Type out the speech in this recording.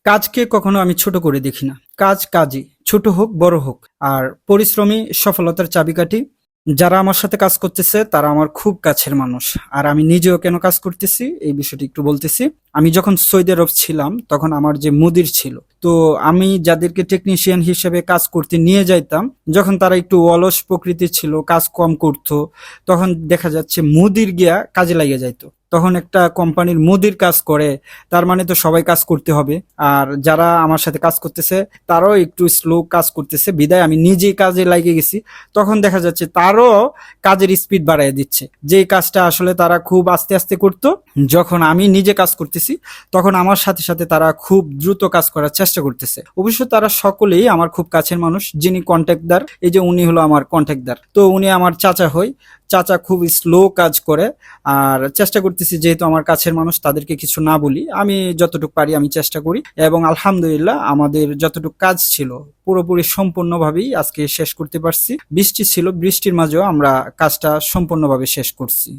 কাজকে কখনো আমি ছোট করে দেখি না। কাজ কাজই, ছোট হোক বড় হোক। আর পরিশ্রমী সফলতার চাবিকাঠি। যারা আমার সাথে কাজ করতেছে তারা আমার খুব কাছের মানুষ। আর আমি নিজেও কেন কাজ করতেছি এই বিষয়টি একটু বলতেছি। আমি যখন সৌদি আরব ছিলাম তখন আমার যে মুদির ছিল, তো আমি যাদেরকে টেকনিশিয়ান হিসেবে কাজ করতে নিয়ে যাইতাম, যখন তারা একটু অলস প্রকৃতির ছিল, কাজ কম করতো, তখন দেখা যাচ্ছে মুদির গিয়া কাজে লাগিয়ে যাইতো। তখন একটা কোম্পানির মুদির কাজ করে, তার মানে তো সবাই কাজ করতে হবে। আর যারা আমার সাথে কাজ করতেছে তারাও একটু স্লো কাজ করতেছে, বিদায় আমি নিজেই কাজে লাগিয়ে গেছি। তখন দেখা যাচ্ছে তারও কাজের স্পিড বাড়ায় দিচ্ছে, যে কাজটা আসলে তারা খুব আস্তে আস্তে করতো। যখন আমি নিজে কাজ করতেছি তখন আমার সাথে সাথে তারা খুব দ্রুত কাজ করার চেষ্টা করতেছে। অবশ্য তারা সকলেই আমার খুব কাছের মানুষ। যিনি কন্ট্রাক্টদার, এই যে উনি হলো আমার কন্ট্রাক্টদার, তো উনি আমার চাচা হয়। চাচা খুব স্লো কাজ করে। আর চেষ্টা করতেছি যেহেতু আমার কাছের মানুষ তাদেরকে কিছু না বলি, আমি যতটুকু পারি আমি চেষ্টা করি। এবং আলহামদুলিল্লাহ আমাদের যতটুকু কাজ ছিল পুরোপুরি সম্পূর্ণভাবেই আজকে শেষ করতে পারছি। বৃষ্টি ছিল, বৃষ্টির মাঝেও আমরা কাজটা সম্পূর্ণভাবে শেষ করছি।